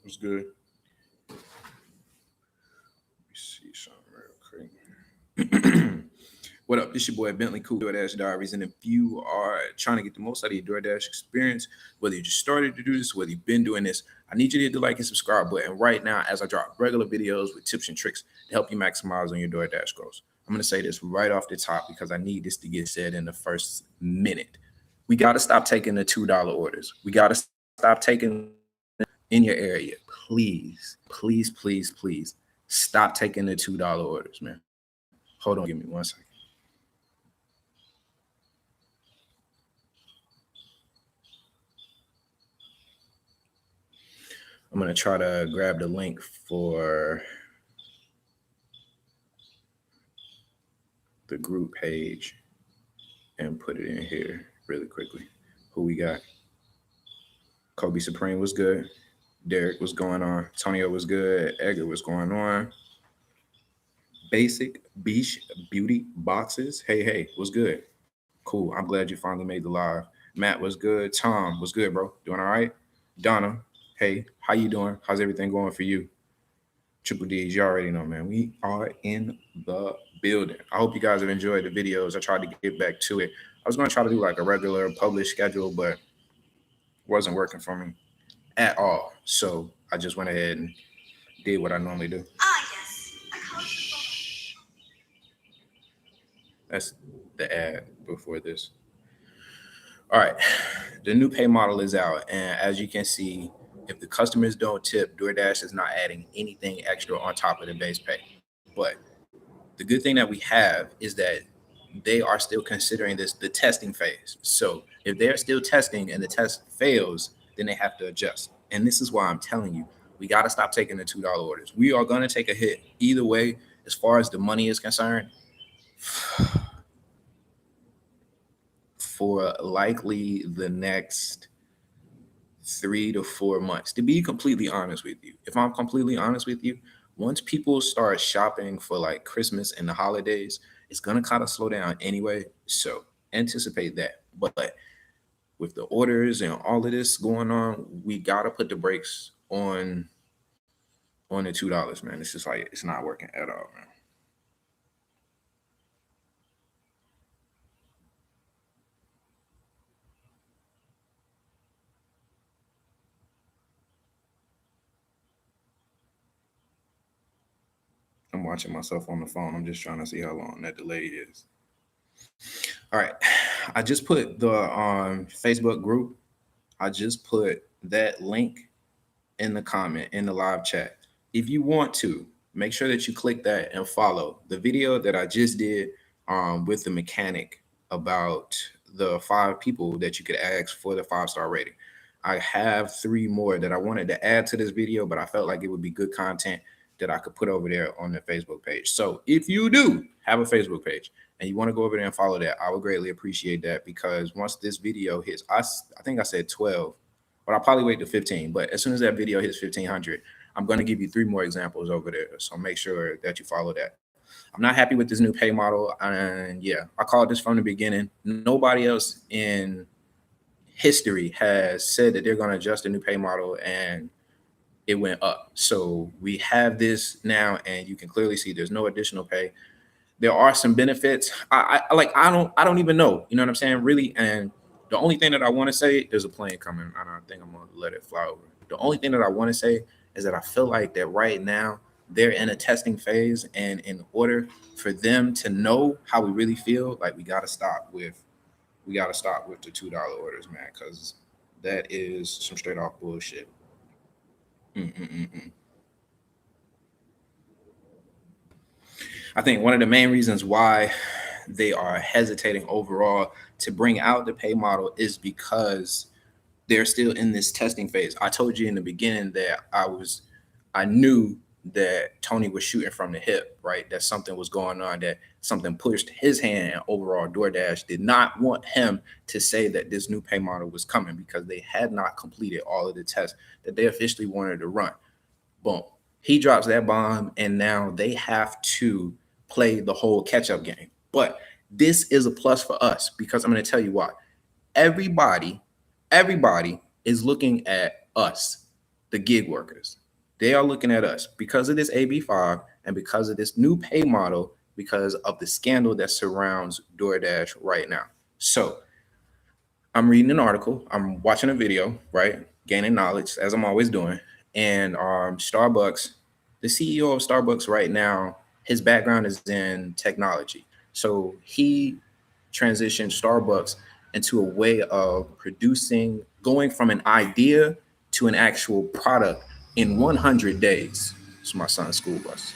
What's good? Let me see something real quick. What up? This your boy Bentley Cool DoorDash Diaries. And if you are trying to get the most out of your DoorDash experience, whether you just started to do this, whether you've been doing this, I need you to hit the like and subscribe button right now as I drop regular videos with tips and tricks to help you maximize on your DoorDash goals. I'm going to say this right off the top because I need this to get said in the first minute. We got to stop taking the $2 orders. We got to stop taking in your area. Please, please, please, please stop taking the $2 orders, man. Hold on, give me 1 second. I'm going to try to grab the link for the group page and put it in here really quickly. Who we got? Kobe Supreme was good. Derek was going on. Tonio was good. Edgar was going on. Basic Beach Beauty Boxes. Hey, was good. Cool. I'm glad you finally made the live. Matt was good. Tom was good, bro. Doing all right? Donna, hey, how you doing? How's everything going for you? Triple D's, you already know, man. We are in the building. I hope you guys have enjoyed the videos. I tried to get back to it. I was going to try to do like a regular published schedule, but it wasn't working for me at all. So I just went ahead and did what I normally do. Yes. That's the ad before this. All right. The new pay model is out. And as you can see, if the customers don't tip, DoorDash is not adding anything extra on top of the base pay. But the good thing that we have is that they are still considering this the testing phase. So if they're still testing and the test fails, then they have to adjust. And this is why I'm telling you, we got to stop taking the $2 orders. We are going to take a hit either way as far as the money is concerned for likely the next 3 to 4 months. To be completely honest with you, if I'm completely honest with you, once people start shopping for like Christmas and the holidays, it's going to kind of slow down anyway. So anticipate that. But with the orders and all of this going on, we got to put the brakes on the $2, man. It's just like, it's not working at all, man. I'm watching myself on the phone. I'm just trying to see how long that delay is. All right. I just put the Facebook group. I just put that link in the comment in the live chat. If you want to, make sure that you click that and follow the video that I just did with the mechanic about the 5 people that you could ask for the 5-star rating. I have 3 more that I wanted to add to this video, but I felt like it would be good content that I could put over there on the Facebook page. So if you do have a Facebook page and you want to go over there and follow that, I would greatly appreciate that, because once this video hits, I think I said 12, but I'll probably wait to 15. But as soon as that video hits 1,500, I'm going to give you 3 more examples over there. So make sure that you follow that. I'm not happy with this new pay model. And yeah, I called this from the beginning. Nobody else in history has said that they're going to adjust the new pay model and it went up. So we have this now, and you can clearly see there's no additional pay. There are some benefits. I don't even know. You know what I'm saying? Really. And the only thing that I want to say, there's a plane coming. I don't think I'm going to let it fly over. The only thing that I want to say is that I feel like that right now they're in a testing phase, and in order for them to know how we really feel, like we got to stop with the $2 orders, man, because that is some straight off bullshit. I think one of the main reasons why they are hesitating overall to bring out the pay model is because they're still in this testing phase. I told you in the beginning that I knew that Tony was shooting from the hip, right? That something was going on, that something pushed his hand, and overall DoorDash did not want him to say that this new pay model was coming because they had not completed all of the tests that they officially wanted to run. Boom. He drops that bomb, and now they have to play the whole catch-up game. But this is a plus for us, because I'm going to tell you why. Everybody is looking at us. the gig workers. They are looking at us because of this AB5 and because of this new pay model, because of the scandal that surrounds DoorDash right now. So I'm reading an article, I'm watching a video, right? Gaining knowledge as I'm always doing. And Starbucks, the CEO of Starbucks right now, his background is in technology. So he transitioned Starbucks into a way of producing, going from an idea to an actual product in 100 days. It's my son's school bus.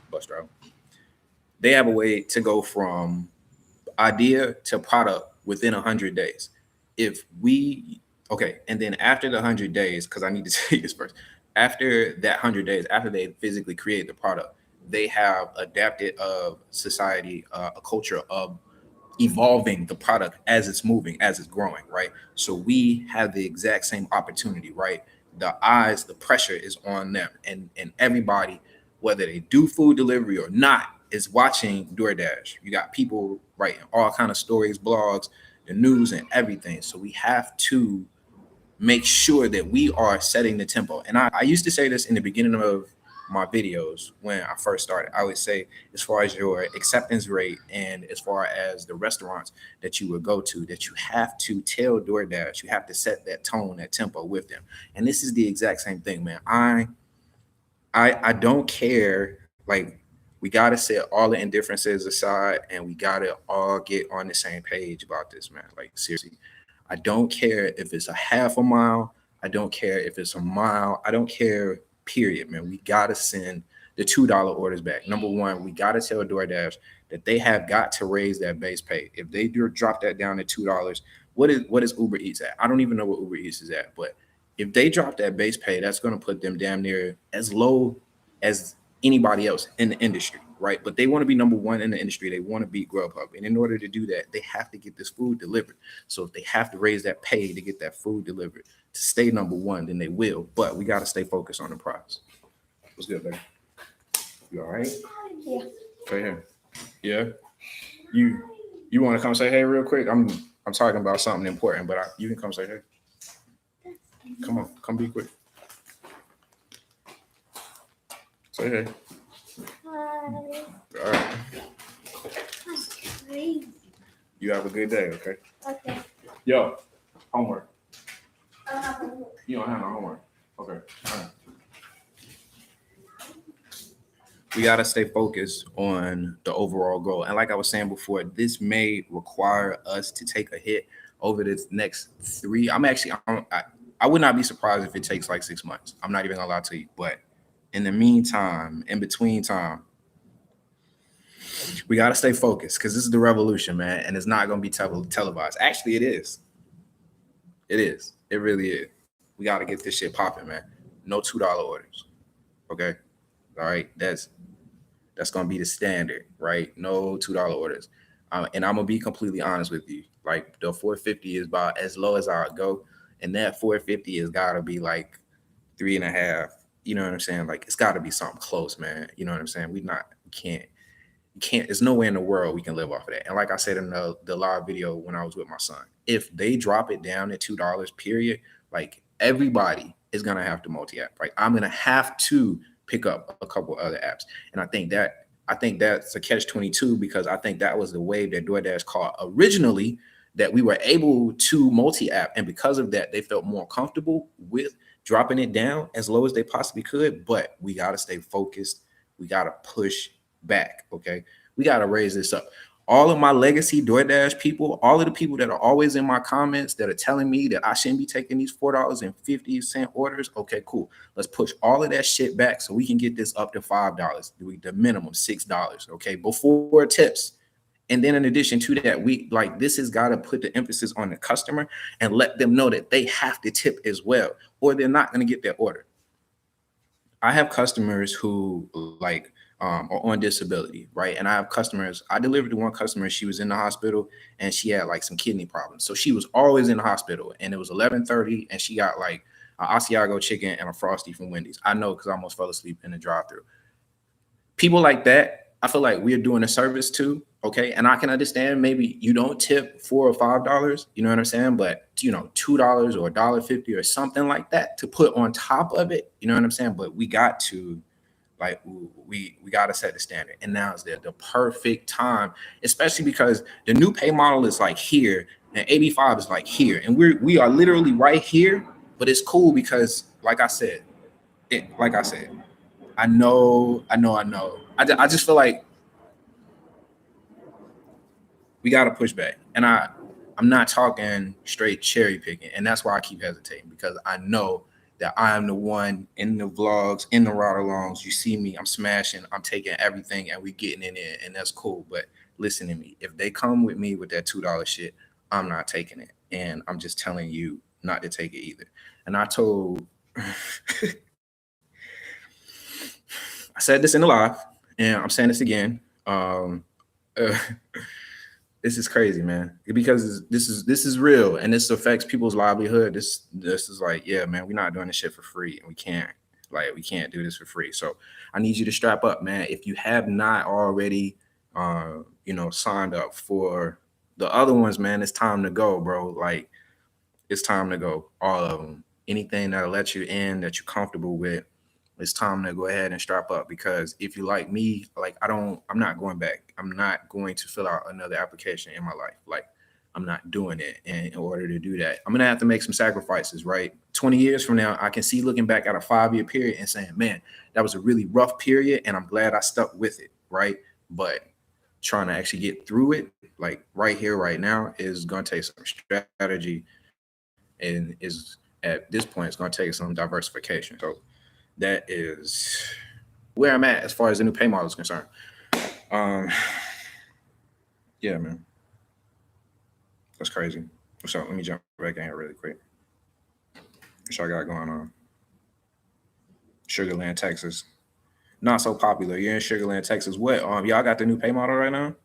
Bus driver. They have a way to go from idea to product within 100 days. If we, okay, and then after the 100 days, because I need to say this first, after that 100 days, after they physically create the product, they have adapted of society, a culture of evolving the product as it's moving, as it's growing, right? So we have the exact same opportunity, right? The eyes, the pressure is on them, and everybody, whether they do food delivery or not, is watching DoorDash. You got people writing all kind of stories, blogs, the news, and everything. So we have to make sure that we are setting the tempo. And I used to say this in the beginning of my videos when I first started. I would say, as far as your acceptance rate and as far as the restaurants that you would go to, that you have to tell DoorDash, you have to set that tone, that tempo with them. And this is the exact same thing, man. I don't care. Like, we gotta set all the indifferences aside and we gotta all get on the same page about this, man. Like, seriously. I don't care if it's a half a mile. I don't care if it's a mile. I don't care, period, man. We gotta send the $2 orders back. Number one, we gotta tell DoorDash that they have got to raise that base pay. If they do drop that down to $2, what is Uber Eats at? I don't even know what Uber Eats is at, but if they drop that base pay, that's gonna put them damn near as low as anybody else in the industry, right? But they want to be number one in the industry. They want to beat Grubhub. And in order to do that, they have to get this food delivered. So if they have to raise that pay to get that food delivered to stay number one, then they will. But we got to stay focused on the price. What's good, baby? You all right? Yeah. Right here. Yeah. You want to come say hey real quick? I'm talking about something important, but you can come say hey. Come on, come be quick. Say hey. Hi. All right. That's crazy. You have a good day, okay? Okay. Yo, homework. Uh, You don't have no homework. Okay. All right. We got to stay focused on the overall goal. And like I was saying before, this may require us to take a hit over the next three. I would not be surprised if it takes like 6 months. I'm not even gonna lie to you. But in the meantime, in between time, we got to stay focused because this is the revolution, man. And it's not going to be televised. Actually, it is. It is. It really is. We got to get this shit popping, man. No $2 orders. Okay. All right. That's going to be the standard, right? No $2 orders. And I'm going to be completely honest with you. Like, the 450 is about as low as I'll go. And that 450 has got to be like 3.5. You know what I'm saying? Like, it's got to be something close, man. You know what I'm saying? We can't, there's no way in the world we can live off of that. And like I said in the live video when I was with my son, if they drop it down to $2, period, like, everybody is gonna have to multi-app. Like, I'm gonna have to pick up a couple other apps. And I think that's a catch-22 because I think that was the wave that DoorDash caught originally, that we were able to multi-app. And because of that, they felt more comfortable with dropping it down as low as they possibly could. But we gotta stay focused. We gotta push back. Okay. We got to raise this up. All of my legacy DoorDash people, all of the people that are always in my comments that are telling me that I shouldn't be taking these $4.50 orders. Okay, cool. Let's push all of that shit back so we can get this up to $5, the minimum $6. Okay. Before tips. And then in addition to that, this has got to put the emphasis on the customer and let them know that they have to tip as well, or they're not going to get their order. I have customers who are on disability, right? And I have customers. I delivered to one customer. She was in the hospital and she had like some kidney problems, so she was always in the hospital. And it was 11:30, and she got like an Asiago chicken and a Frosty from Wendy's. I know because I almost fell asleep in the drive-thru. People like that, I feel like we're doing a service too. Okay. And I can understand maybe you don't tip $4 or $5, you know what I'm saying? But $2 or $1.50 or something like that to put on top of it, you know what I'm saying? But we got to like we got to set the standard. And now is the perfect time, especially because the new pay model is like here and AB5 is like here. And we are literally right here, but it's cool because like I said, I just feel like we got to push back. And I'm not talking straight cherry picking. And that's why I keep hesitating, because I know that I am the one in the vlogs, in the ride alongs. You see me, I'm smashing, I'm taking everything and we getting in it. And that's cool. But listen to me. If they come with me with that $2 shit, I'm not taking it. And I'm just telling you not to take it either. And I told, I said this in the live, and I'm saying this again. Uh, this is crazy, man, because this is real and this affects people's livelihood. This is like, yeah, man, we're not doing this shit for free, and we can't do this for free. So I need you to strap up, man. If you have not already, signed up for the other ones, man, it's time to go, bro. Like, it's time to go. All of them. Anything that'll let you in that you're comfortable with, it's time to go ahead and strap up. Because if you like me, like I'm not going back. I'm not going to fill out another application in my life. Like, I'm not doing it. And in order to do that, I'm gonna have to make some sacrifices, right? 20 years from now, I can see looking back at a 5-year period and saying, man, that was a really rough period, and I'm glad I stuck with it, right? But trying to actually get through it, like right here, right now, is gonna take some strategy, and is at this point, it's gonna take some diversification. So that is where I'm at as far as the new pay model is concerned. Um, yeah, man, that's crazy. So let me jump back in here really quick. What y'all got going on? Sugarland, Texas. Not so popular. You're in Sugarland, Texas. What? Y'all got the new pay model right now?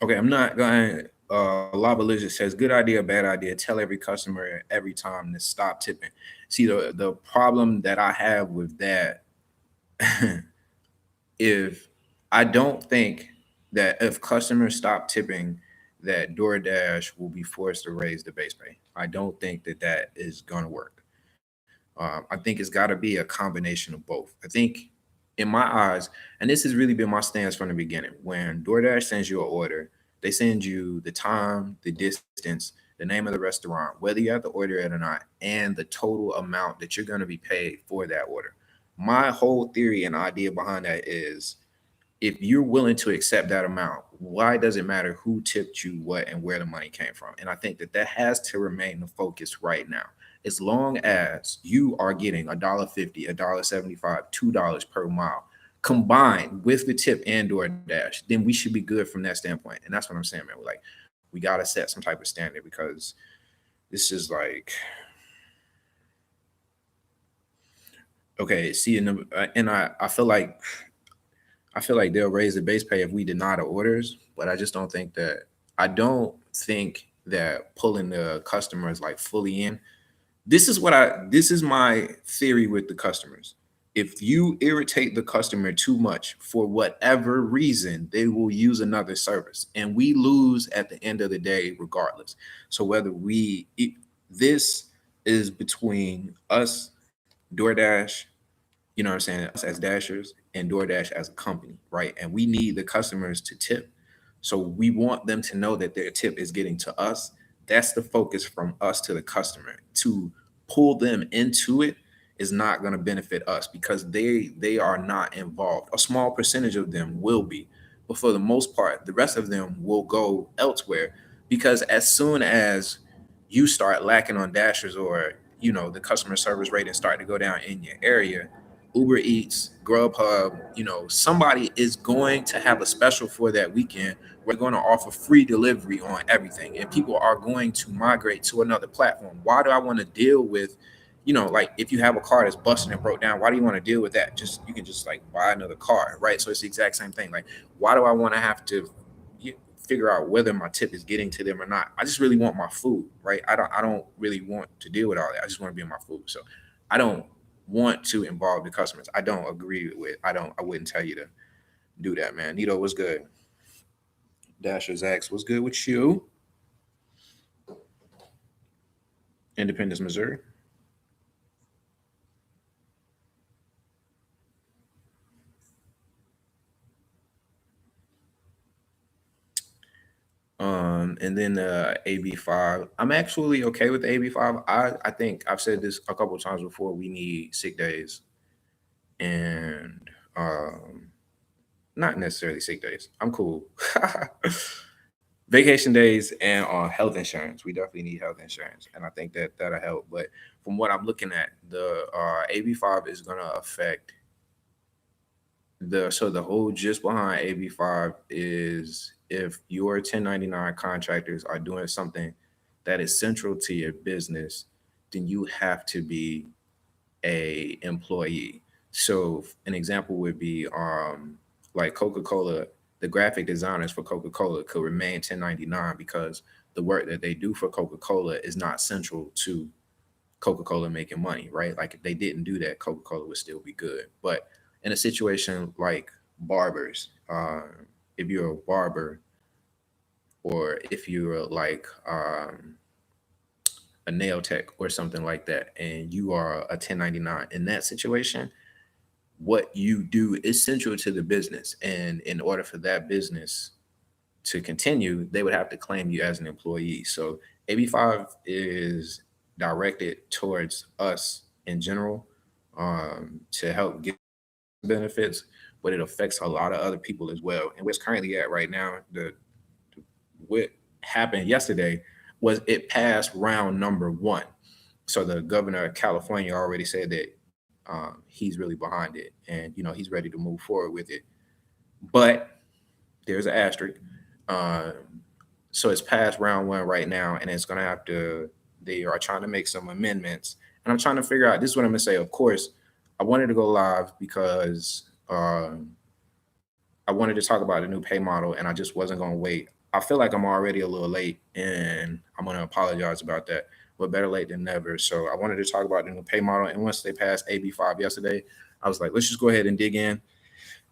Okay, I'm not going. Lava Lizard says, "Good idea, bad idea. Tell every customer every time to stop tipping." See, the problem that I have with that, if I don't think that if customers stop tipping, that DoorDash will be forced to raise the base pay. I don't think that that is going to work. I think it's got to be a combination of both. I think, in my eyes, and this has really been my stance from the beginning, when DoorDash sends you an order, they send you the time, the distance, the name of the restaurant, whether you have to order it or not, and the total amount that you're going to be paid for that order. My whole theory and idea behind that is, if you're willing to accept that amount, why does it matter who tipped you what and where the money came from? And I think that that has to remain the focus right now. As long as you are getting $1.50, $1.75, $2 per mile combined with the tip and DoorDash, then we should be good from that standpoint. And that's what I'm saying, man. We gotta set some type of standard, because this is like, okay. See, and I feel like they'll raise the base pay if we deny the orders, but I don't think that pulling the customers like fully in. This is my theory with the customers. If you irritate the customer too much for whatever reason, they will use another service, and we lose at the end of the day regardless. So this is between us, DoorDash, you know what I'm saying, us as Dashers, and DoorDash as a company, right? And we need the customers to tip. So we want them to know that their tip is getting to us. That's the focus from us to the customer. To pull them into it is not going to benefit us, because they are not involved. A small percentage of them will be, but for the most part, the rest of them will go elsewhere, because as soon as you start lacking on Dashers, or the customer service rating start to go down in your area, Uber Eats, Grubhub, somebody is going to have a special for that weekend. We're going to offer free delivery on everything, and people are going to migrate to another platform. Why do I want to deal with, like, if you have a car that's busted and broke down, why do you want to deal with that? You can just like buy another car, right? So it's the exact same thing. Like, why do I want to have to figure out whether my tip is getting to them or not. I just really want my food, right? I don't really want to deal with all that. I just want to be on my food. So I don't want to involve the customers. I don't agree with. I wouldn't tell you to do that, man. Nito, what's good? Dasher Zax, what's good with you? Independence, Missouri. And then AB5. I'm actually okay with AB5. I think I've said this a couple of times before. We need sick days and not necessarily sick days. I'm cool. Vacation days and health insurance. We definitely need health insurance, and I think that that'll help. But from what I'm looking at, the AB5 is gonna affect the whole gist behind AB5 is if your 1099 contractors are doing something that is central to your business, then you have to be a employee. So an example would be like Coca-Cola, the graphic designers for Coca-Cola could remain 1099 because the work that they do for Coca-Cola is not central to Coca-Cola making money, right? Like if they didn't do that, Coca-Cola would still be good. But in a situation like barbers, if you're a barber or if you're like a nail tech or something like that, and you are a 1099 in that situation, what you do is central to the business. And in order for that business to continue, they would have to claim you as an employee. So AB5 is directed towards us in general to help get benefits, but it affects a lot of other people as well. And what's currently at right now, what happened yesterday was it passed round number one. So the governor of California already said that he's really behind it, and he's ready to move forward with it. But there's an asterisk. Um, so it's past round one right now, and it's gonna have to. They are trying to make some amendments, and I'm trying to figure out. This is what I'm gonna say. Of course, I wanted to go live because I wanted to talk about the new pay model, and I just wasn't gonna wait. I feel like I'm already a little late, and I'm gonna apologize about that. But better late than never. So I wanted to talk about the new pay model, and once they passed AB5 yesterday, I was like, let's just go ahead and dig in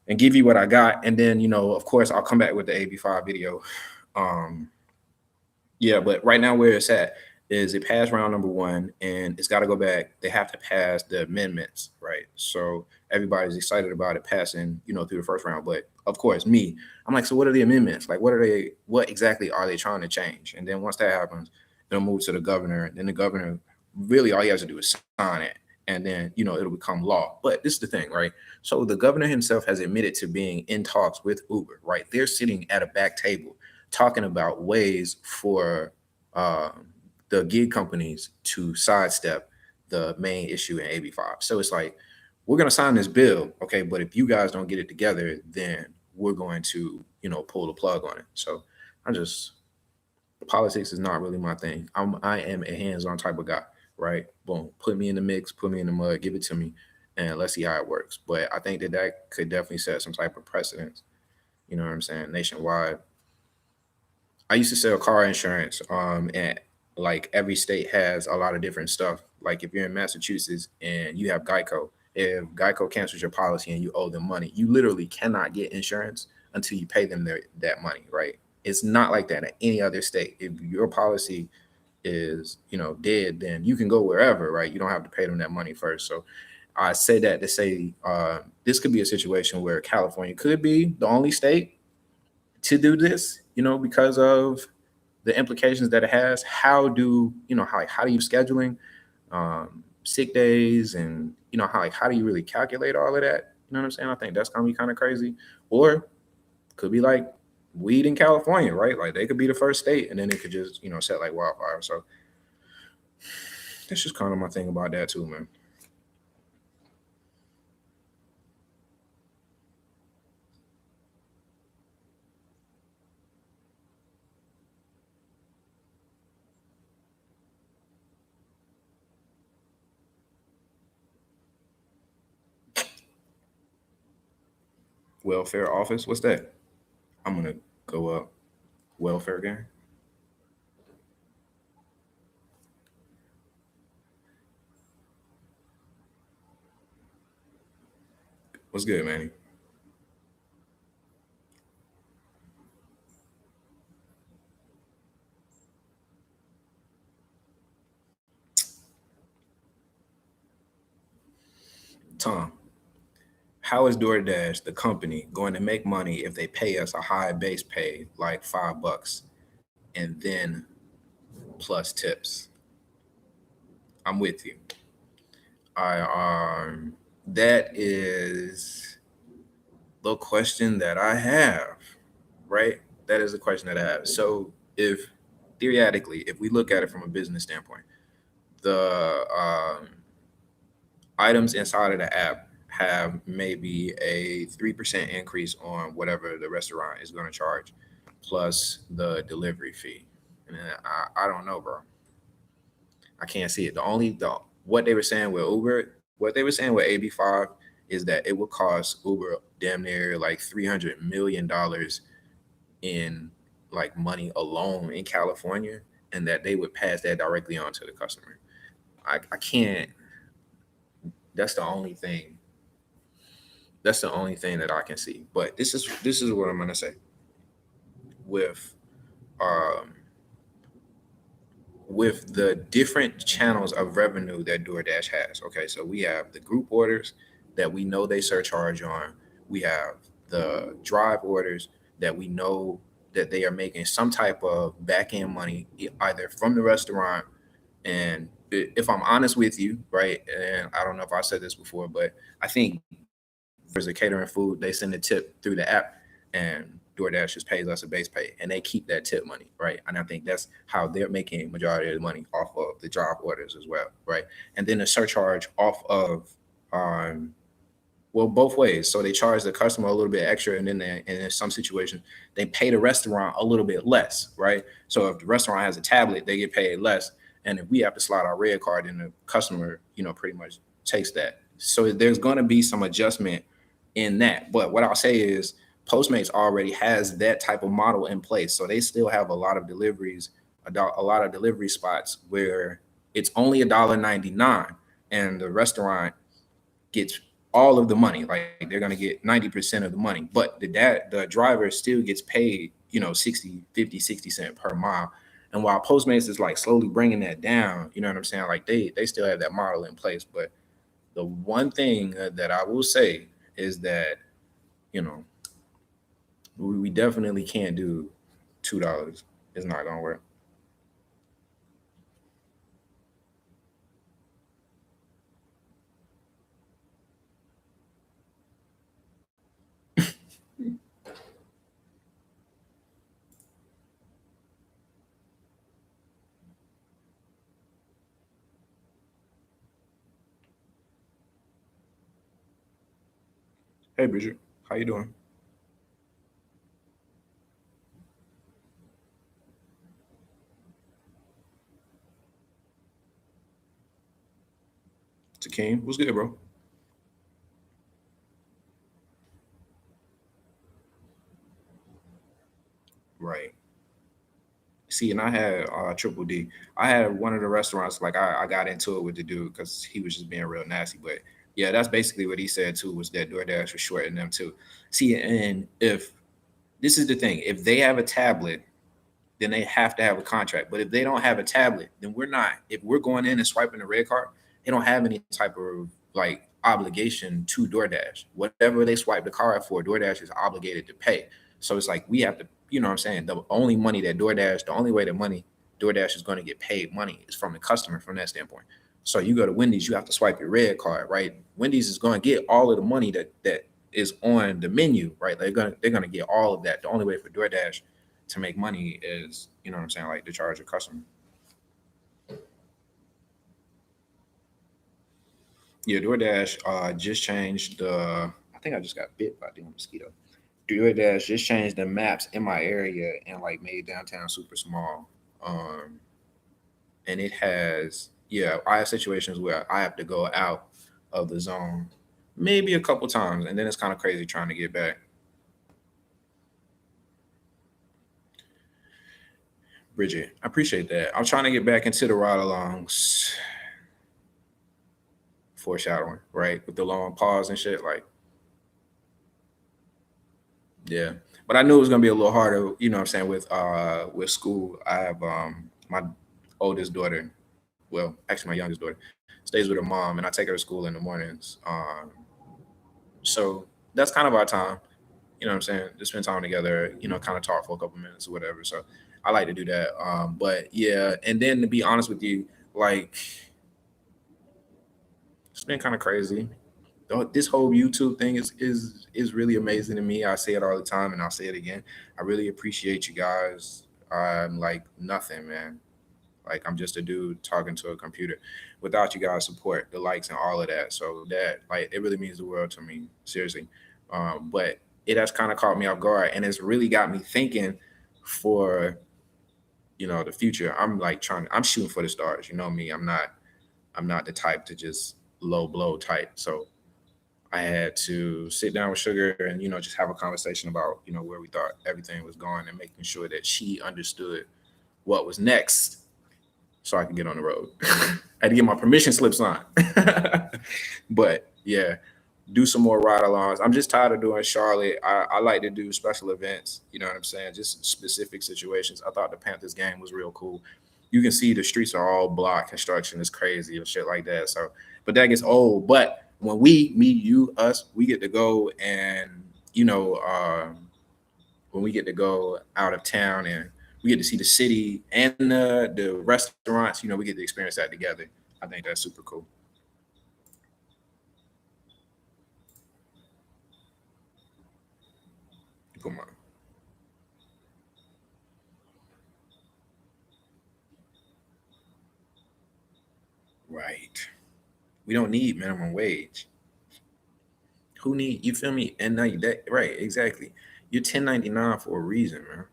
and give you what I got, and then of course, I'll come back with the AB5 video. Um, yeah, but right now where it's at is it passed round number one, and it's got to go back. They have to pass the amendments, right? So everybody's excited about it passing, through the first round. But of course, me, I'm like, so what are the amendments? Like, what are they? What exactly are they trying to change? And then once that happens, they'll move to the governor. Then the governor, really, all he has to do is sign it, and then it'll become law. But this is the thing, right? So the governor himself has admitted to being in talks with Uber, right? They're sitting at a back table talking about ways for uh, the gig companies to sidestep the main issue in AB5. So it's like, we're going to sign this bill, okay, but if you guys don't get it together, then we're going to, pull the plug on it. So I just, politics is not really my thing. I am a hands-on type of guy, right? Boom, put me in the mix, put me in the mud, give it to me, and let's see how it works. But I think that could definitely set some type of precedence. You know what I'm saying? Nationwide. I used to sell car insurance, and like every state has a lot of different stuff. Like if you're in Massachusetts and you have Geico, if Geico cancels your policy and you owe them money, you literally cannot get insurance until you pay them that money, right? It's not like that in any other state. If your policy is, dead, then you can go wherever, right? You don't have to pay them that money first. So I say that to say this could be a situation where California could be the only state to do this, because of the implications that it has. How do how do you scheduling sick days, and how do you really calculate all of that? You know what I'm saying? I think that's gonna be kind of crazy. Or could be like weed in California, right? Like they could be the first state, and then it could just set like wildfire. So that's just kind of my thing about that too, man. Welfare office, what's that? I'm gonna go up. welfare game. What's good, Manny? Tom, how is DoorDash, the company, going to make money if they pay us a high base pay, like $5, and then plus tips? I'm with you. That is the question that I have, right? That is the question that I have. So if theoretically, if we look at it from a business standpoint, the items inside of the app have maybe a 3% increase on whatever the restaurant is going to charge, plus the delivery fee. And I don't know, bro. I can't see it. The what they were saying with Uber, what they were saying with AB5 is that it would cost Uber damn near like $300 million in like money alone in California, and that they would pass that directly on to the customer. I can't. That's the only thing. That's the only thing that I can see. But this is what I'm gonna say with um with the different channels of revenue that DoorDash has. Okay, so we have the group orders that we know they surcharge on. We have the drive orders that we know that they are making some type of back end money either from the restaurant. And if I'm honest with you, right, and I don't know if I said this before, but I think there's a catering food, they send a tip through the app, and DoorDash just pays us a base pay, and they keep that tip money, right? And I think that's how they're making majority of the money off of the job orders as well, right? And then the surcharge off of, um, well, both ways. So they charge the customer a little bit extra, and then and in some situations they pay the restaurant a little bit less, right? So if the restaurant has a tablet, they get paid less, and if we have to slide our red card, then the customer, pretty much takes that. So there's going to be some adjustment in that. But what I'll say is Postmates already has that type of model in place. So they still have a lot of deliveries, a lot of delivery spots where it's only $1.99 and the restaurant gets all of the money. Like they're gonna get 90% of the money. But the driver still gets paid, 60, 50, 60 cents per mile. And while Postmates is like slowly bringing that down, you know what I'm saying? Like they still have that model in place. But the one thing that I will say is that, you know, we definitely can't do $2. It's not gonna work. Hey Bridget, how you doing? Takeem, what's good, bro? Right. See, and I had Triple D. I had one of the restaurants, like I got into it with the dude because he was just being real nasty. But yeah, that's basically what he said too, was that DoorDash was shorting them too. See, and if this is the thing, if they have a tablet, then they have to have a contract. But if they don't have a tablet, then we're not. If we're going in and swiping the red card, they don't have any type of like obligation to DoorDash. Whatever they swipe the card for, DoorDash is obligated to pay. So it's like we have to, what I'm saying? The only money that DoorDash, the only way that money DoorDash is going to get paid money is from the customer from that standpoint. So you go to Wendy's, you have to swipe your red card, right? Wendy's is going to get all of the money that is on the menu, right? They're gonna get all of that. The only way for DoorDash to make money is, what I'm saying, like to charge a customer. Yeah, DoorDash just changed the. I think I just got bit by the mosquito. DoorDash just changed the maps in my area and like made downtown super small. Um, and it has, yeah, I have situations where I have to go out of the zone maybe a couple times, and then it's kind of crazy trying to get back. Bridget, I appreciate that. I'm trying to get back into the ride-alongs, foreshadowing, right, with the long pause and shit. Like, yeah, but I knew it was gonna be a little harder. You know what I'm saying, with school. I have my oldest daughter. Well, actually, my youngest daughter stays with her mom, and I take her to school in the mornings. So that's kind of our time. You know what I'm saying? To spend time together. You know, kind of talk for a couple minutes or whatever. So I like to do that. But yeah, and then to be honest with you, like it's been kind of crazy. This whole YouTube thing is really amazing to me. I say it all the time, and I'll say it again. I really appreciate you guys. I'm like nothing, man. Like I'm just a dude talking to a computer. Without you guys' support, the likes and all of that, so that like it really means the world to me. Seriously, but it has kind of caught me off guard, and it's really got me thinking for the future. I'm like trying. I'm shooting for the stars. You know me. I'm not the type to just low blow type. So I had to sit down with Sugar and just have a conversation about where we thought everything was going and making sure that she understood what was next so I could get on the road. I had to get my permission slips on. But yeah, do some more ride alongs. I'm just tired of doing Charlotte. I like to do special events, you know what I'm saying? Just specific situations. I thought the Panthers game was real cool. You can see the streets are all block construction. It's crazy and shit like that. So, but that gets old. But when we, me, you, us, we get to go and, when we get to go out of town and we get to see the city and the restaurants, we get to experience that together. I think that's super cool. Come on. Right. We don't need minimum wage. Who need, you feel me? And now that, right, exactly. You're 1099 for a reason, man.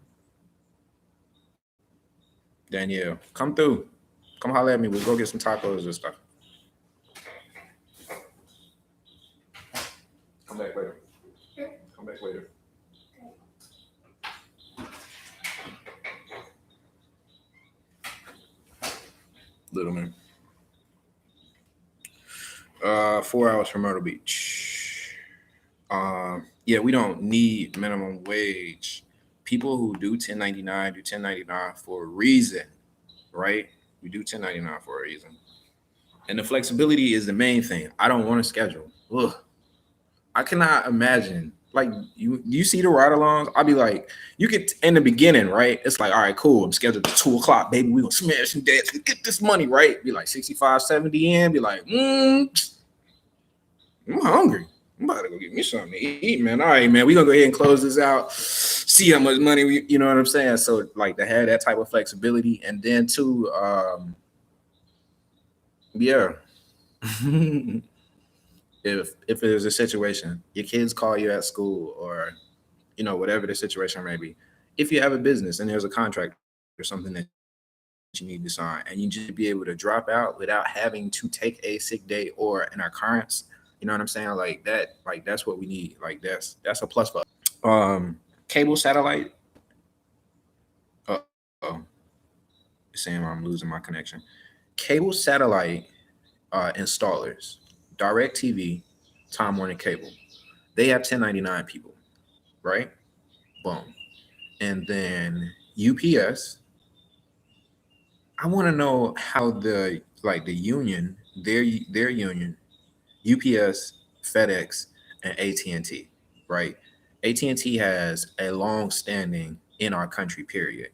Danielle, come through. Come holler at me. We'll go get some tacos and stuff. Come back later. Come back later. Little man. 4 hours from Myrtle Beach. Yeah, we don't need minimum wage. People who do 1099 do 1099 for a reason, right? We do 1099 for a reason. And the flexibility is the main thing. I don't want to schedule. Ugh. I cannot imagine. Like you see the ride alongs. I'll be like, you get in the beginning, right? It's like, all right, cool. I'm scheduled to 2 o'clock, baby. We gonna smash and dance. Get this money, right? Be like 65, 70 in. Be like, I'm hungry. I'm about to go get me something to eat, man. All right, man. We gonna go ahead and close this out. See how much money we, you know what I'm saying? So like to have that type of flexibility, and then too, yeah. if there's a situation, your kids call you at school, or whatever the situation may be. If you have a business and there's a contract or something that you need to sign, and you just be able to drop out without having to take a sick day or an occurrence, you know what I'm saying? Like that, like that's what we need. Like that's a plus for us. Cable satellite. Oh, saying I'm losing my connection. Cable satellite installers, Direct TV, Time Warner Cable. They have 1099 people, right? Boom. And then UPS. I want to know how the union, their union, UPS, FedEx, and AT&T, right? AT&T has a long standing in our country, period.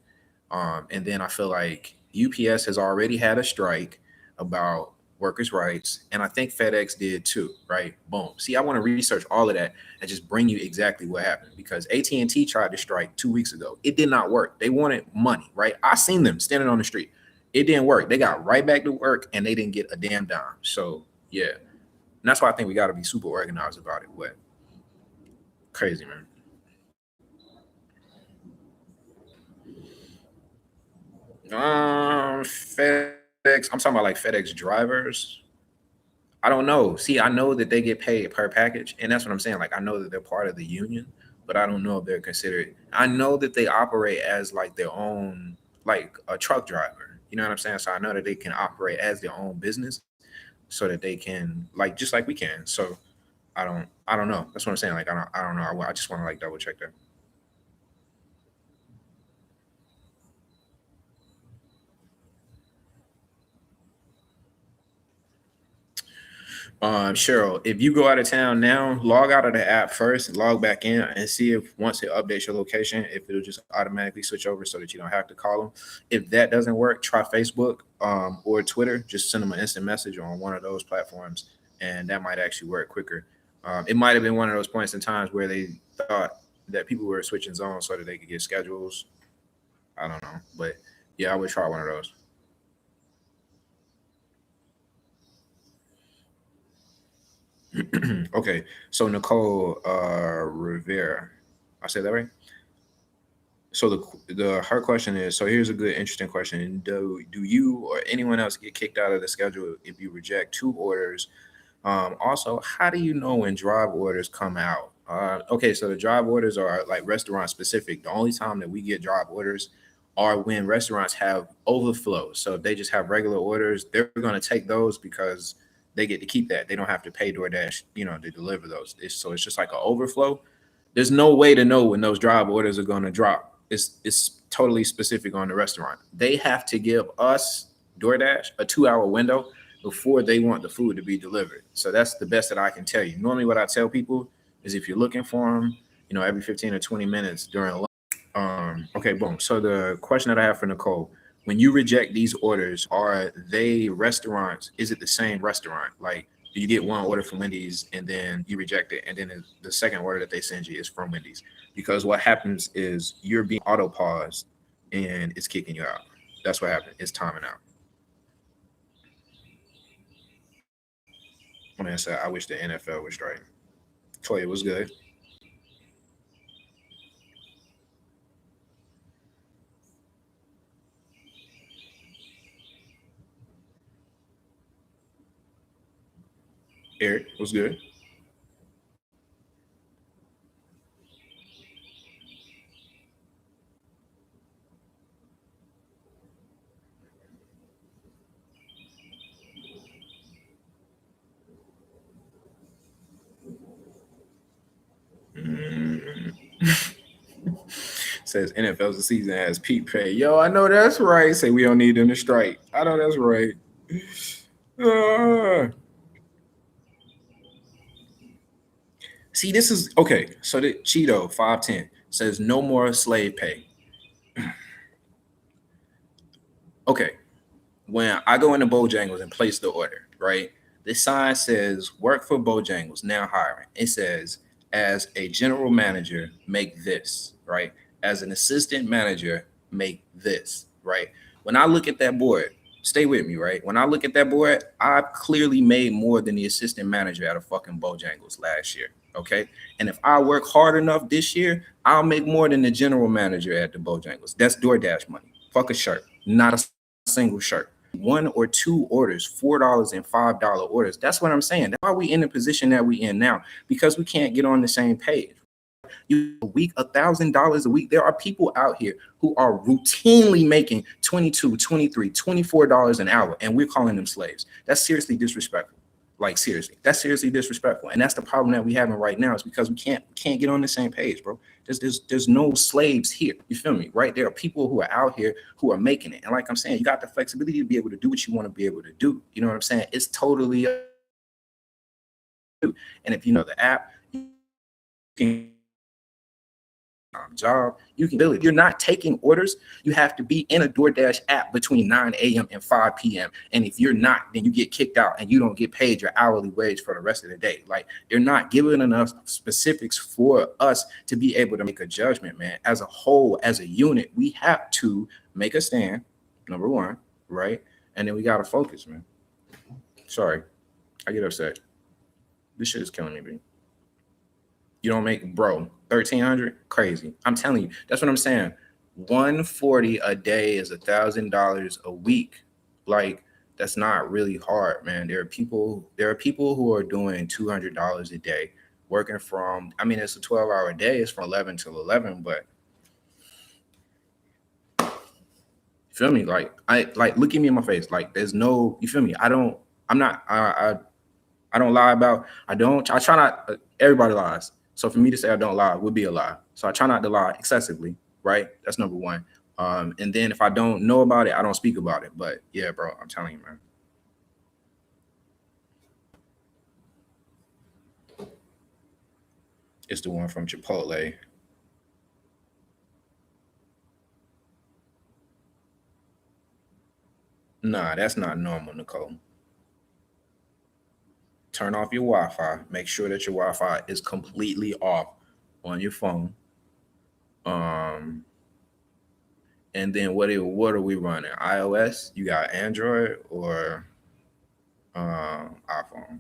And then I feel like UPS has already had a strike about workers' rights, and I think FedEx did too, right? Boom. See, I want to research all of that and just bring you exactly what happened, because AT&T tried to strike 2 weeks ago. It did not work. They wanted money, right? I seen them standing on the street. It didn't work. They got right back to work and they didn't get a damn dime. So yeah, and that's why I think we got to be super organized about it. What crazy, man. FedEx. I'm talking about like FedEx drivers. I don't know. See, I know that they get paid per package, and that's what I'm saying. Like, I know that they're part of the union, but I don't know if they're considered. I know that they operate as like their own. like a truck driver. You know what I'm saying? So I know that they can operate as their own business, so that they can like just like we can. So I don't know. That's what I'm saying. Like I don't know. I just want to like double check that. Cheryl, if you go out of town now, log out of the app first, log back in, and see if once it updates your location, if it'll just automatically switch over so that you don't have to call them. If that doesn't work, try Facebook or Twitter. Just send them an instant message on one of those platforms, and that might actually work quicker. It might have been one of those points in times where they thought that people were switching zones so that they could get schedules. I don't know, but yeah, I would try one of those. Okay, so Nicole Rivera, I said that right? So the her question is, so here's a good interesting question. Do you or anyone else get kicked out of the schedule if you reject two orders? Also, how do you know when drive orders come out? Okay, so the drive orders are like restaurant specific. The only time that we get drive orders are when restaurants have overflow. So if they just have regular orders, they're going to take those because they get to keep that. They don't have to pay DoorDash, to deliver those. So it's just like an overflow. There's no way to know when those drive orders are going to drop. It's totally specific on the restaurant. They have to give us DoorDash a 2 hour window before they want the food to be delivered. So that's the best that I can tell you. Normally, what I tell people is if you're looking for them, every 15 or 20 minutes during lunch. Okay, boom. So the question that I have for Nicole, when you reject these orders, are they restaurants? Is it the same restaurant? Like, do you get one order from Wendy's and then you reject it, and then the second order that they send you is from Wendy's? Because what happens is you're being auto paused and it's kicking you out. That's what happened. It's timing out. I mean, I said I wish the NFL was straight. Toya was good. Eric was good. Mm. Says NFL's season has peak pay. Yo, I know that's right. Say we don't need them to strike. I know that's right. Uh, See, this is okay. So the Cheeto 510 says no more slave pay. Okay, when I go into Bojangles and place the order, right? The sign says work for Bojangles, now hiring. It says as a general manager, make this, right? As an assistant manager, make this, right? When I look at that board, stay with me, right? When I look at that board, I've clearly made more than the assistant manager at a fucking Bojangles last year. Okay. And if I work hard enough this year, I'll make more than the general manager at the Bojangles. That's DoorDash money. Fuck a shirt, not a single shirt. One or two orders, $4 and $5 orders. That's what I'm saying. That's why we in the position that we in now, because we can't get on the same page. You a week, $1,000 a week. There are people out here who are routinely making 22, 23, $24 an hour, and we're calling them slaves. That's seriously disrespectful. Like seriously, that's seriously disrespectful, and that's the problem that we having right now is because we can't get on the same page, bro. There's no slaves here. You feel me, right? There are people who are out here who are making it, and like I'm saying, you got the flexibility to be able to do what you want to be able to do. You know what I'm saying? It's totally up to you. And if you know the app, you can job, you can do it. If you're not taking orders, you have to be in a DoorDash app between 9 a.m. and 5 p.m. And if you're not, then you get kicked out and you don't get paid your hourly wage for the rest of the day. Like they're not giving enough specifics for us to be able to make a judgment, man. As a whole, as a unit, we have to make a stand, number one, right? And then we got to focus, man. Sorry, I get upset. This shit is killing me, B. You don't make, bro, 1,300, crazy. I'm telling you, that's what I'm saying. 140 a day is $1,000 a week. Like that's not really hard, man. There are people who are doing $200 a day, working from. I mean, it's a 12-hour day. It's from 11 till 11, but Feel me? Like I like look at me in my face. Like there's no, you feel me? I'm not I don't lie about, I try not, everybody lies. So for me to say I don't lie would be a lie. So I try not to lie excessively, right? That's number one. And then if I don't know about it, I don't speak about it. But yeah, bro, I'm telling you, man. It's the one from Chipotle. Nah, that's not normal, Nicole. Turn off your Wi-Fi. Make sure that your Wi-Fi is completely off on your phone. Um, and then what are we running? iOS? You got Android or iPhone?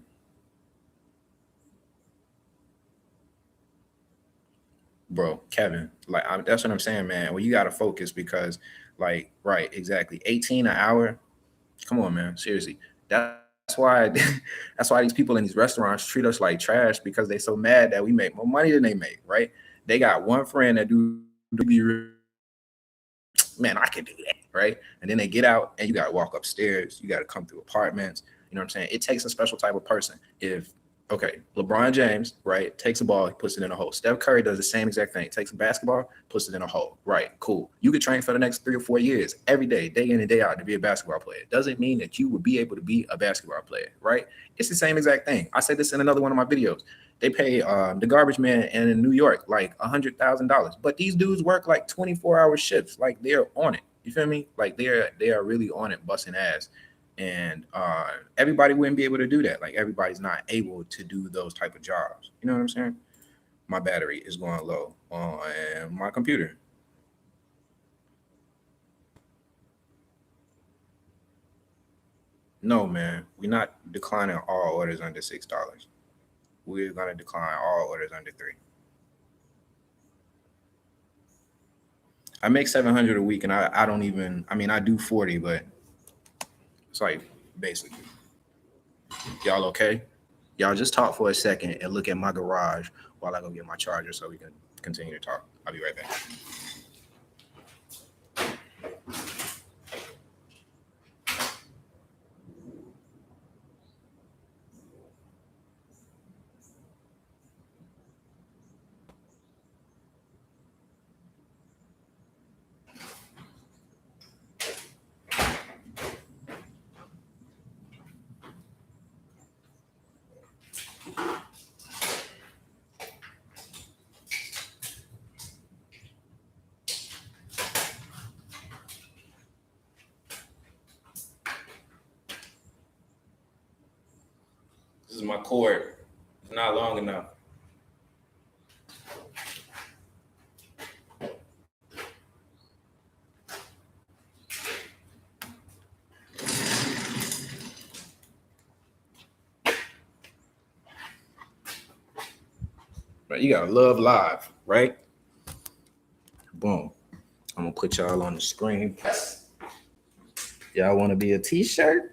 Bro, Kevin, like that's what I'm saying, man. Well, you got to focus because, like, right, exactly, 18 an hour. Come on, man, seriously. That's why that's why these people in these restaurants treat us like trash because they so mad that we make more money than they make. Right? They got one friend that man, I can do that, right? And then they get out and you got to walk upstairs. You got to come through apartments. You know what I'm saying? It takes a special type of person. If, okay, LeBron James, right, takes a ball, he puts it in a hole. Steph Curry does the same exact thing. Takes a basketball, puts it in a hole. Right, cool. You could train for the next 3 or 4 years every day in and day out to be a basketball player. Doesn't mean that you would be able to be a basketball player, right? It's the same exact thing. I said this in another one of my videos. They pay the garbage man in New York like $100,000, but these dudes work like 24-hour shifts. Like they're on it. You feel me? Like they are really on it, busting ass. And everybody wouldn't be able to do that. Like everybody's not able to do those type of jobs. You know what I'm saying? My battery is going low on my computer. No, man, we're not declining all orders under $6. We're gonna decline all orders under three. I make 700 a week, and I don't even. I mean, I do 40, but it's like basically. Y'all okay? Y'all just talk for a second and look at my garage while I go get my charger so we can continue to talk. I'll be right back. This is my cord. It's not long enough. But you gotta love live, right? Boom. I'm gonna put y'all on the screen. Y'all want to be a t-shirt?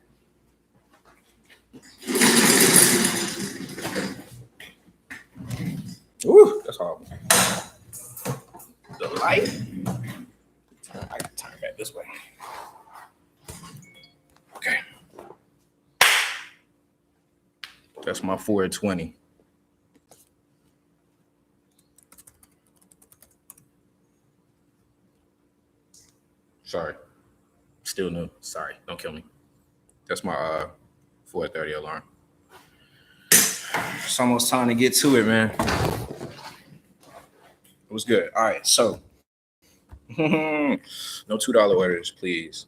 Ooh, that's horrible. The light. I gotta turn back this way. Okay. That's my 420. Sorry. Still new. Sorry. Don't kill me. That's my 4:30 alarm. It's almost time to get to it, man. It was good. All right. So no $2 orders, please.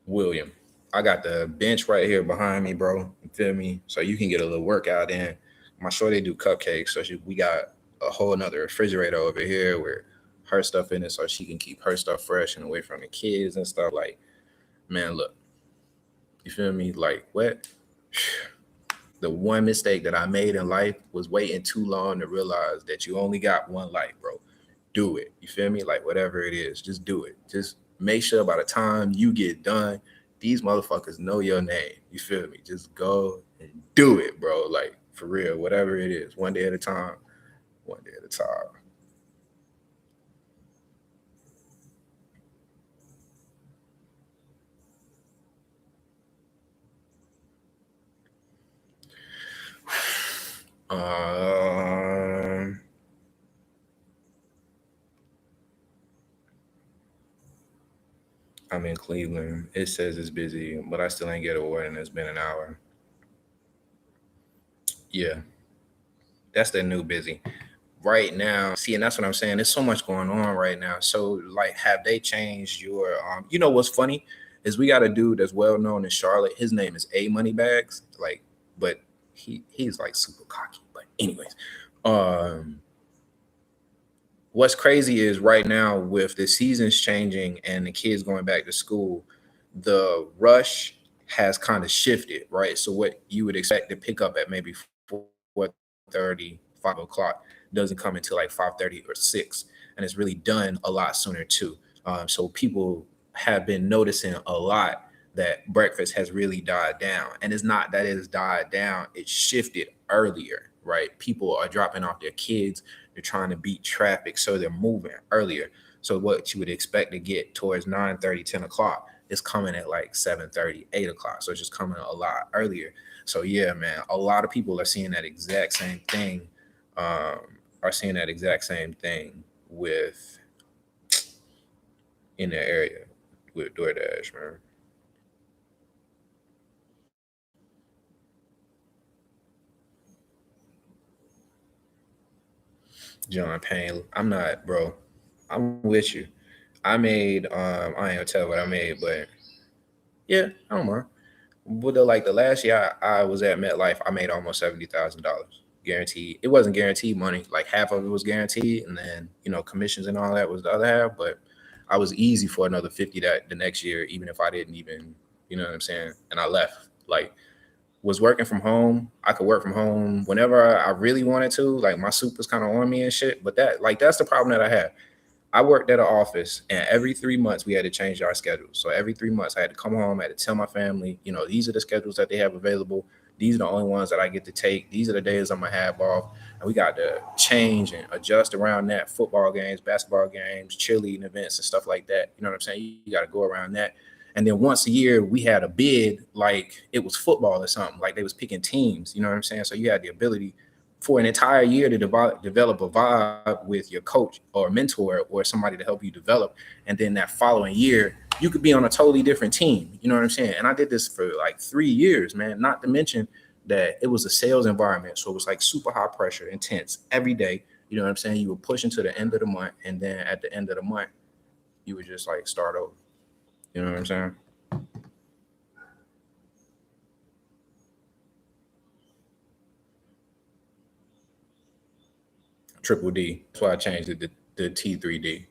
William, I got the bench right here behind me, bro. You feel me? So you can get a little workout in. My shorty do cupcakes, so we got a whole nother refrigerator over here where her stuff in it, so she can keep her stuff fresh and away from the kids and stuff. Like, man, look, you feel me? Like, what? The one mistake that I made in life was waiting too long to realize that you only got one life, bro. Do it. You feel me? Like whatever it is, just do it. Just Make sure by the time you get done, these motherfuckers know your name. You feel me? Just go and do it, bro. Like for real, whatever it is, one day at a time, one day at a time. Um, I'm in Cleveland. It says it's busy, but I still ain't get a order, and it's been an hour. Yeah, that's the new busy. Right now, see, and that's what I'm saying. There's so much going on right now. So, like, have they changed your you know what's funny is we got a dude that's well known in Charlotte. His name is A Money Bags. Like, but he's like super cocky. But anyways, um what's crazy is right now with the seasons changing and the kids going back to school, the rush has kind of shifted, right? So what you would expect to pick up at maybe 4:30, 5 o'clock doesn't come until like 5:30 or 6. And it's really done a lot sooner too. So people have been noticing a lot that breakfast has really died down. And it's not that it's died down, it's shifted earlier, right? People are dropping off their kids, they're trying to beat traffic, so they're moving earlier. So what you would expect to get towards 9:30, 10 o'clock is coming at like 7:30, 8 o'clock. So it's just coming a lot earlier. So yeah, man, a lot of people are seeing that exact same thing. Are seeing that exact same thing with in their area with DoorDash, man. John Payne. I'm not, bro. I'm with you. I made I ain't gonna tell what I made, but yeah, I don't mind. But like the last year I was at MetLife, I made almost $70,000 guaranteed. It wasn't guaranteed money; like half of it was guaranteed, and then commissions and all that was the other half. But I was easy for another 50 that the next year, even if I didn't even, you know what I'm saying. And I left. Like was working from home. I could work from home whenever I really wanted to. Like my soup was kind of on me and shit. But that's the problem that I have. I worked at an office, and every 3 months we had to change our schedule. So every 3 months I had to come home, I had to tell my family, these are the schedules that they have available. These are the only ones that I get to take. These are the days I'm gonna have off. And we got to change and adjust around that. Football games, basketball games, cheerleading events, and stuff like that. You know what I'm saying? You got to go around that. And then once a year we had a bid, like it was football or something. Like they was picking teams. You know what I'm saying? So you had the ability for an entire year to develop a vibe with your coach or mentor or somebody to help you develop. And then that following year, you could be on a totally different team. You know what I'm saying? And I did this for like 3 years, man. Not to mention that it was a sales environment. So it was like super high pressure, intense every day. You know what I'm saying? You were pushing to the end of the month. And then at the end of the month, you would just like start over. You know what I'm saying? Triple D. That's why I changed it to the T3D.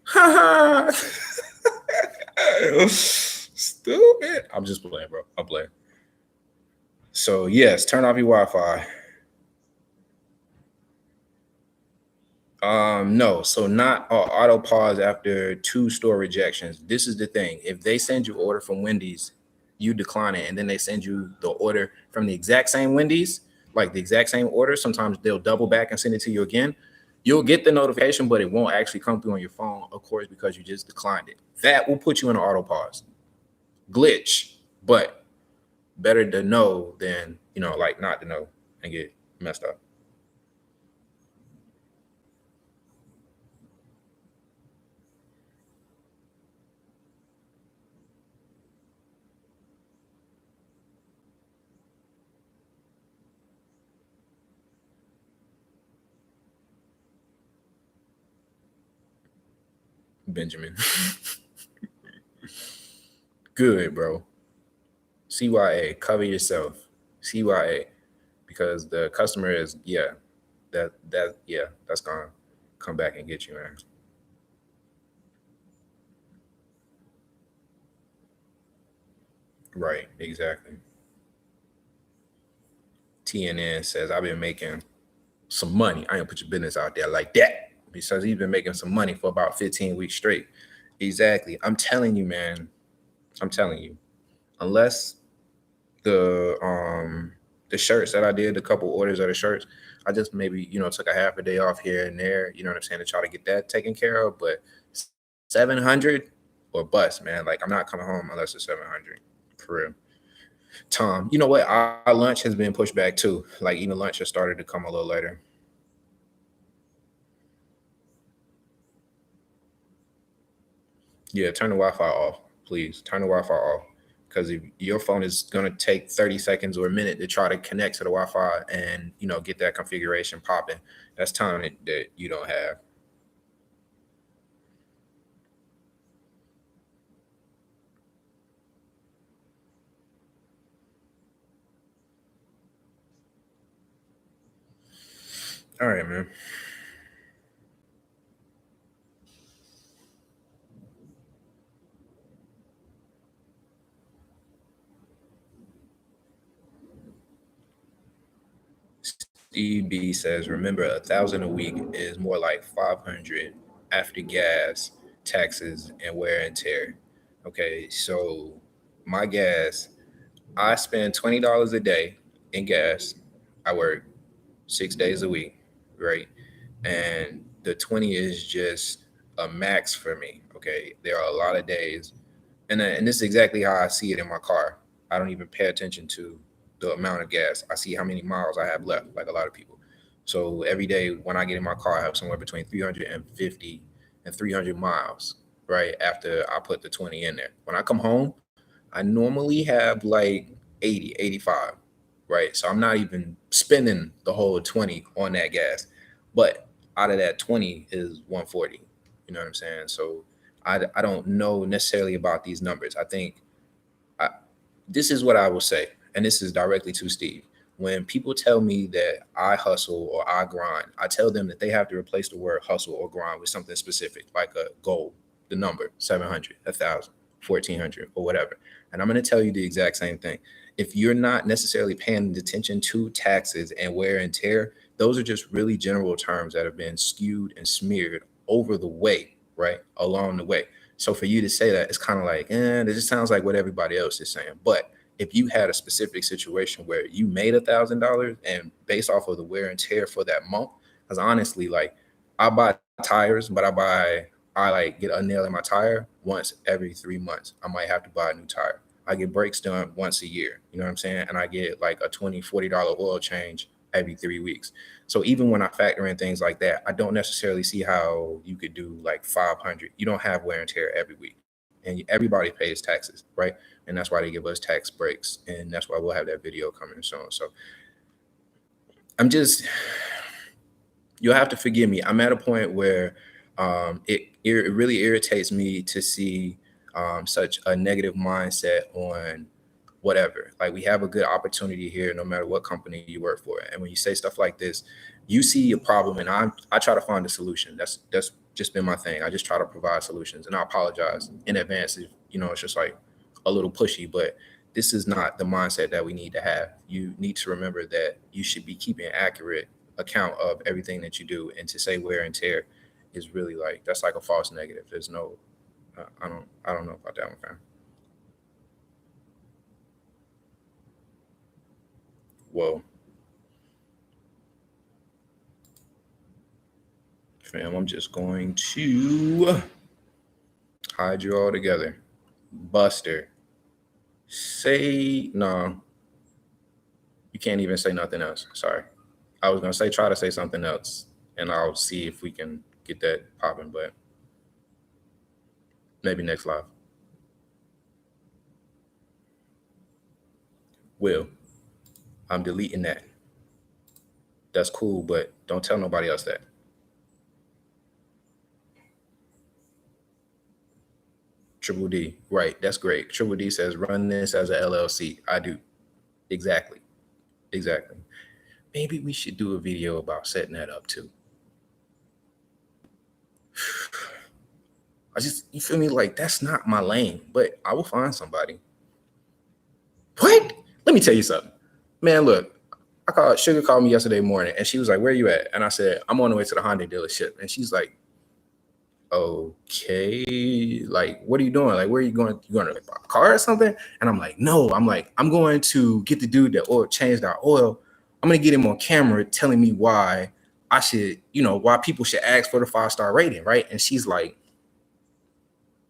Stupid. I'm just playing, bro. I'm playing. So yes, turn off your Wi-Fi. No, so not auto pause after 2 store rejections. This is the thing. If they send you order from Wendy's, you decline it, and then they send you the order from the exact same Wendy's, like the exact same order. Sometimes they'll double back and send it to you again. You'll get the notification, but it won't actually come through on your phone, of course, because you just declined it. That will put you in an auto pause. Glitch, but better to know than like not to know and get messed up. Benjamin. Good, bro. CYA, cover yourself. CYA, because the customer is that's gonna come back and get you, man. Right, exactly. TNN says I've been making some money. I ain't put your business out there like that. Because he's been making some money for about 15 weeks straight. Exactly. I'm telling you, man. I'm telling you. Unless the shirts that I did, a couple orders of the shirts, I just maybe, took a half a day off here and there, you know what I'm saying, to try to get that taken care of. But 700 or bust, man. Like I'm not coming home unless it's 700. For real. Tom, you know what? Our lunch has been pushed back too. Like even lunch has started to come a little later. Yeah, turn the Wi-Fi off, please. Turn the Wi-Fi off. Because if your phone is gonna take 30 seconds or a minute to try to connect to the Wi-Fi and get that configuration popping, that's time that you don't have. All right, man. Steve B says, remember, 1,000 a week is more like 500 after gas, taxes, and wear and tear. Okay, so my gas, I spend $20 a day in gas. I work 6 days a week, right? And the 20 is just a max for me. Okay, there are a lot of days, and this is exactly how I see it in my car. I don't even pay attention to the amount of gas. I see how many miles I have left, like a lot of people. So every day when I get in my car, I have somewhere between 350 and 300 miles, right? After I put the 20 in there. When I come home, I normally have like 80, 85, right? So I'm not even spending the whole 20 on that gas. But out of that 20 is 140. You know what I'm saying? So I don't know necessarily about these numbers. I think I, this is what I will say, and this is directly to Steve. When people tell me that I hustle or I grind, I tell them that they have to replace the word hustle or grind with something specific, like a goal, the number 700, 1,000, 1,400, or whatever. And I'm going to tell you the exact same thing. If you're not necessarily paying attention to taxes and wear and tear, those are just really general terms that have been skewed and smeared over the way, right? Along the way. So for you to say that, it's kind of like, it just sounds like what everybody else is saying. But if you had a specific situation where you made $1,000 and based off of the wear and tear for that month, because honestly, like I buy tires, but I like get a nail in my tire once every 3 months. I might have to buy a new tire. I get brakes done once a year. You know what I'm saying? And I get like a $20, $40 oil change every 3 weeks. So even when I factor in things like that, I don't necessarily see how you could do like 500. You don't have wear and tear every week, and everybody pays taxes, right? And that's why they give us tax breaks, and that's why we'll have that video coming soon. So I'm just, you'll have to forgive me. I'm at a point where it really irritates me to see such a negative mindset on whatever. Like we have a good opportunity here, no matter what company you work for. And when you say stuff like this, you see a problem, and I try to find a solution. That's just been my thing. I just try to provide solutions, and I apologize in advance if it's just like a little pushy, but this is not the mindset that we need to have. You need to remember that you should be keeping accurate account of everything that you do, and to say wear and tear is really like that's like a false negative. There's no, I don't know about that one, fam. Well, fam, I'm just going to hide you all together. Buster, say no. You can't even say nothing else. Sorry. I was gonna say try to say something else, and I'll see if we can get that popping. But maybe next live. Will, I'm deleting that. That's cool, but don't tell nobody else that. Triple D, right? That's great. Triple D says run this as a LLC. I do. Exactly. Exactly. Maybe we should do a video about setting that up too. You feel me? Like that's not my lane, but I will find somebody. What? Let me tell you something, man. Look, Sugar called me yesterday morning, and she was like, "Where you at?" And I said, "I'm on the way to the Honda dealership." And she's like, okay, like, what are you doing? Like, where are you going? You going to like, buy a car or something? And I'm like, no, I'm going to get the dude that oil changed our oil. I'm going to get him on camera telling me why I should, why people should ask for the 5-star rating, right? And she's like,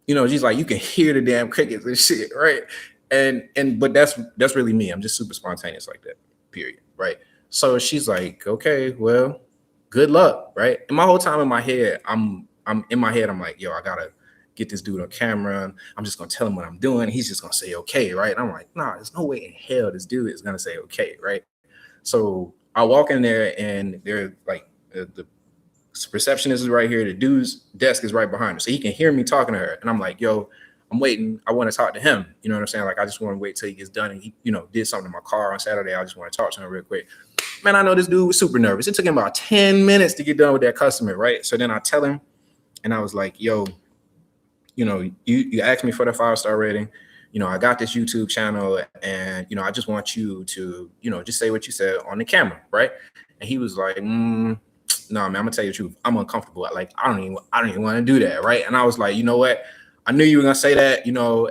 she's like, you can hear the damn crickets and shit, right? But that's really me. I'm just super spontaneous like that, period, right? So she's like, okay, well, good luck, right? And my whole time in my head, I'm in my head, I'm like, yo, I gotta get this dude on camera. I'm just gonna tell him what I'm doing. He's just gonna say okay, right? And I'm like, nah, there's no way in hell this dude is gonna say okay, right? So I walk in there and they're like the receptionist is right here. The dude's desk is right behind her. So he can hear me talking to her. And I'm like, yo, I'm waiting. I want to talk to him. You know what I'm saying? Like, I just want to wait till he gets done. And he, did something in my car on Saturday. I just want to talk to him real quick. Man, I know this dude was super nervous. It took him about 10 minutes to get done with that customer, right? So then I tell him, and I was like, yo, you asked me for the 5-star rating. I got this YouTube channel and, I just want you to, just say what you said on the camera, right? And he was like, no, man, I'm gonna tell you the truth. I'm uncomfortable. Like, I don't even want to do that, right? And I was like, you know what? I knew you were gonna say that,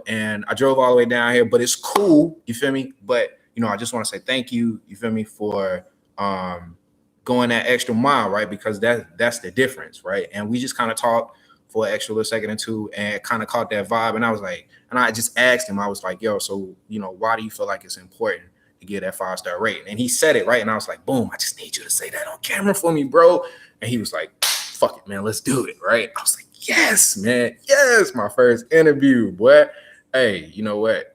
and I drove all the way down here, but it's cool, you feel me? But I just want to say thank you, you feel me, for going that extra mile, right? Because that's the difference, right? And we just kind of talked for an extra little second or two and kind of caught that vibe. And I was like, and I just asked him, I was like, yo, so why do you feel like it's important to get that 5-star rating? And he said it, right? And I was like, boom, I just need you to say that on camera for me, bro. And he was like, fuck it, man, let's do it, right? I was like, yes, man, yes, my first interview, boy. Hey, you know what?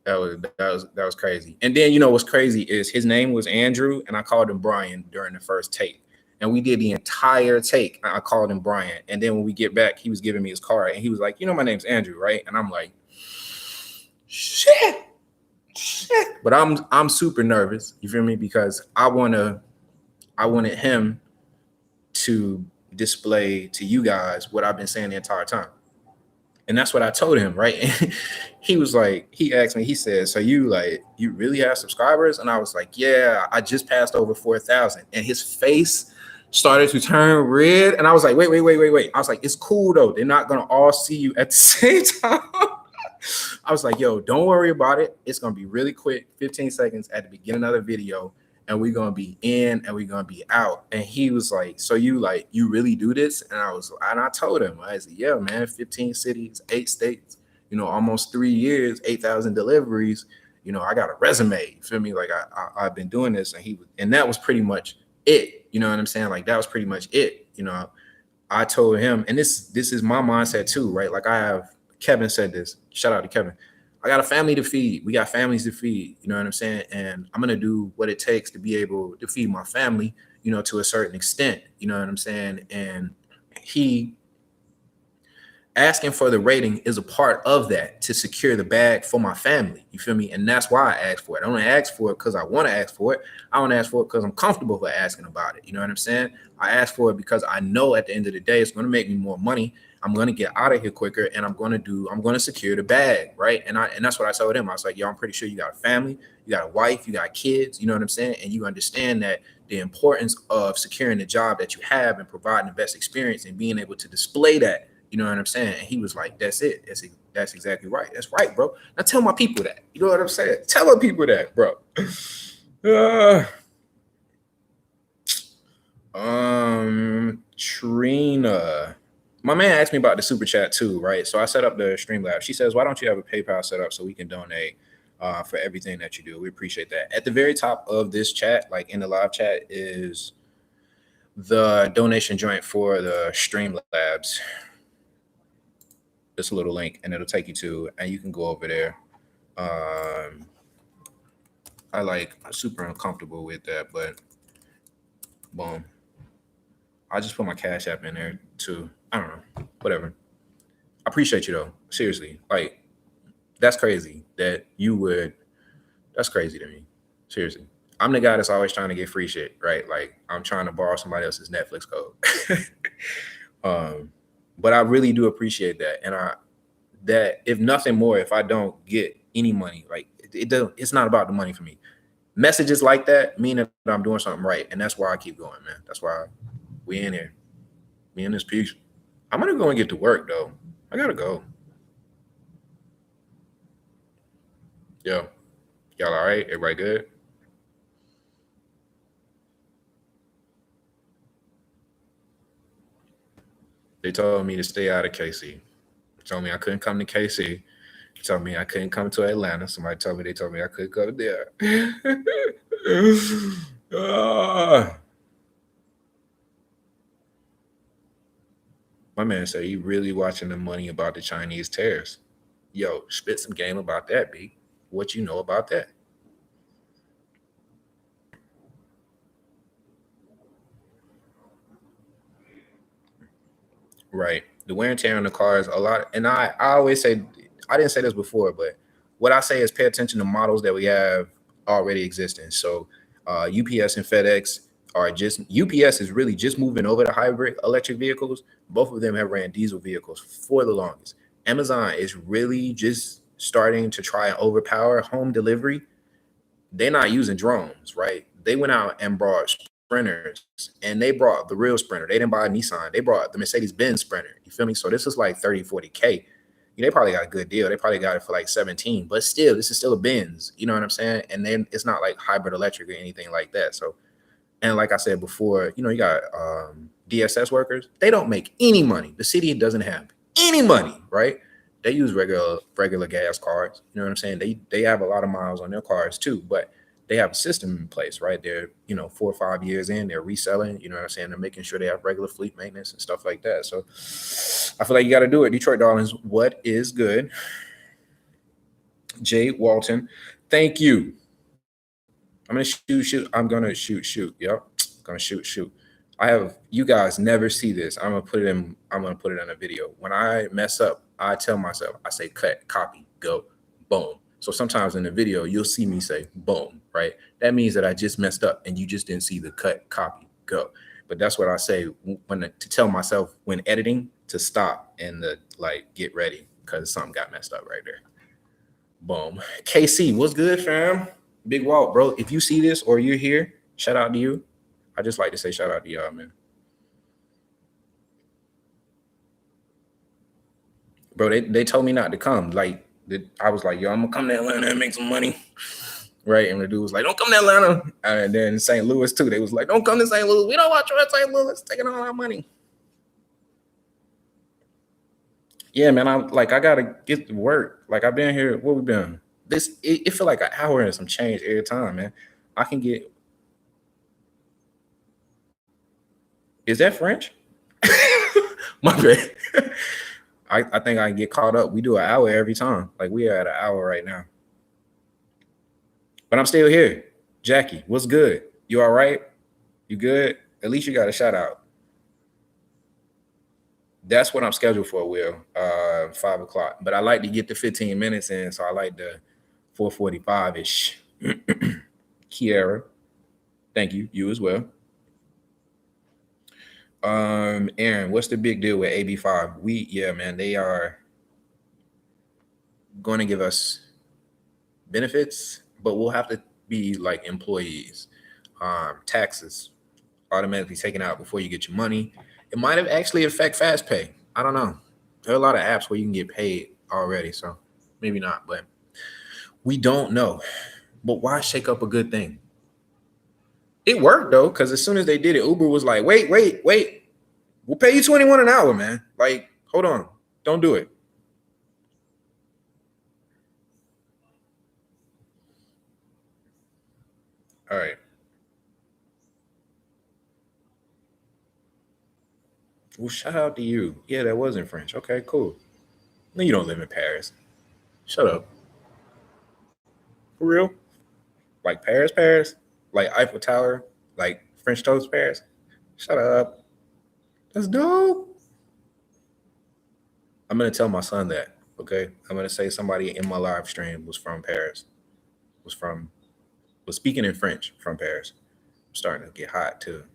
That was crazy. And then what's crazy is his name was Andrew, and I called him Brian during the first take. And we did the entire take. I called him Brian. And then when we get back, he was giving me his card, and he was like, my name's Andrew, right? And I'm like, shit. But I'm super nervous. You feel me? Because I wanted him to display to you guys what I've been saying the entire time. And that's what I told him, right? And he was like, he asked me, he said, so you really have subscribers? And I was like, yeah, I just passed over 4,000. And his face started to turn red. And I was like, wait. I was like, it's cool though. They're not going to all see you at the same time. I was like, yo, don't worry about it. It's going to be really quick, 15 seconds at the beginning of the video. And we're going to be in and we're going to be out. And he was like, so you really do this? And I told him, I said, yeah, man, 15 cities, 8 states, almost 3 years, 8,000 deliveries. I got a resume. You feel me? Like I've been doing this. And that was pretty much it. You know what I'm saying? Like that was pretty much it. I told him, and this is my mindset too, right? Like Kevin said this, shout out to Kevin. I got a family to feed. We got families to feed. You know what I'm saying? And I'm going to do what it takes to be able to feed my family, to a certain extent. You know what I'm saying? And he asking for the rating is a part of that to secure the bag for my family. You feel me? And that's why I asked for it. I don't ask for it because I want to ask for it. I want to ask for it because I'm comfortable with asking about it. You know what I'm saying? I asked for it because I know at the end of the day, it's going to make me more money. I'm going to get out of here quicker, and I'm going to secure the bag, right? And that's what I told him. I was like, yo, I'm pretty sure you got a family, you got a wife, you got kids, you know what I'm saying? And you understand that the importance of securing the job that you have and providing the best experience and being able to display that, you know what I'm saying? And he was like, that's it. That's exactly right. That's right, bro. Now tell my people that. You know what I'm saying? Tell my people that, bro. Trina. My man asked me about the super chat too, right? So I set up the Streamlabs. She says, why don't you have a PayPal set up so we can donate for everything that you do? We appreciate that. At the very top of this chat, like in the live chat, is the donation joint for the Streamlabs. Just a little link, and it'll take you to, and you can go over there. I'm super uncomfortable with that, but boom. I just put my Cash App in there too. I don't know, whatever. I appreciate you though. Seriously, like that's crazy that you would. That's crazy to me. Seriously, I'm the guy that's always trying to get free shit, right? Like I'm trying to borrow somebody else's Netflix code. But I really do appreciate that, and that if nothing more, if I don't get any money, like it's not about the money for me. Messages like that mean that I'm doing something right, and that's why I keep going, man. That's why we in here. Me in this piece. I'm gonna go and get to work though. I gotta go. Yo, y'all all right? Everybody good? They told me to stay out of KC. Told me I couldn't come to KC. Told me I couldn't come to Atlanta. Somebody told me they told me I could go there. Ah. My man said he really watching the money about the Chinese tariffs. Yo, spit some game about that, B. What you know about that? Right. The wear and tear on the cars a lot. And I always say, I didn't say this before, but what I say is pay attention to models that we have already existing. So UPS and FedEx are just, UPS is really just moving over to hybrid electric vehicles. Both of them have ran diesel vehicles for the longest. Amazon is really just starting to try and overpower home delivery. They're not using drones, right? They went out and brought sprinters, and they brought the real sprinter. They didn't buy a Nissan. They brought the Mercedes Benz sprinter. You feel me? So this is like 30, 40K. They probably got a good deal. They probably got it for like 17, but still, this is still a Benz. You know what I'm saying? And then it's not like hybrid electric or anything like that. So, and like I said before, you got DSS workers. They don't make any money. The city doesn't have any money, right? They use regular gas cars. You know what I'm saying? They have a lot of miles on their cars too, but they have a system in place, right? They're 4 or 5 years in, they're reselling. You know what I'm saying? They're making sure they have regular fleet maintenance and stuff like that. So I feel like you got to do it. Detroit Darlings, what is good? Jay Walton, thank you. I'm gonna shoot. I'm gonna shoot. Yep, gonna shoot. I have you guys never see this. I'm gonna put it in. I'm gonna put it in a video. When I mess up, I tell myself, I say cut, copy, go, boom. So sometimes in the video, you'll see me say boom, right? That means that I just messed up and you just didn't see the cut, copy, go. But that's what I say when to tell myself when editing to stop and the like get ready because something got messed up right there. Boom. KC, what's good, fam? Big Walt, bro. If you see this or you're here, shout out to you. I just like to say shout out to y'all, man. Bro, they told me not to come. Like, I was like, yo, I'm gonna come to Atlanta and make some money. Right. And the dude was like, don't come to Atlanta. And then St. Louis too. They was like, don't come to St. Louis. We don't want you at St. Louis taking all our money. Yeah, man. I gotta get to work. Like I've been here. What we been? It feel like an hour and some change every time, man. I can get. Is that French? My bad. I think I can get caught up. We do an hour every time. Like we are at an hour right now. But I'm still here. Jackie, what's good? You all right? You good? At least you got a shout out. That's what I'm scheduled for, Will. 5 o'clock. But I like to get the 15 minutes in, so I like the 4:45-ish. Kiara, thank you. You as well. Aaron, what's the big deal with AB5? Yeah, man, they are going to give us benefits, but we'll have to be like employees. Taxes automatically taken out before you get your money. It might have actually affect fast pay. I don't know. There are a lot of apps where you can get paid already, so maybe not, but we don't know. But why shake up a good thing? It worked though, because as soon as they did it, Uber was like, wait, we'll pay you 21 an hour, man. Like, hold on, don't do it. All right. Well, shout out to you. Yeah, that was in French. Okay, cool. No, you don't live in Paris. Shut up. For real? Like Paris, Paris? Like Eiffel Tower? Like French toast Paris? Shut up. That's dope. I'm gonna tell my son that. Okay. I'm gonna say somebody in my live stream was from Paris. Was from was speaking in French from Paris. I'm starting to get hot too.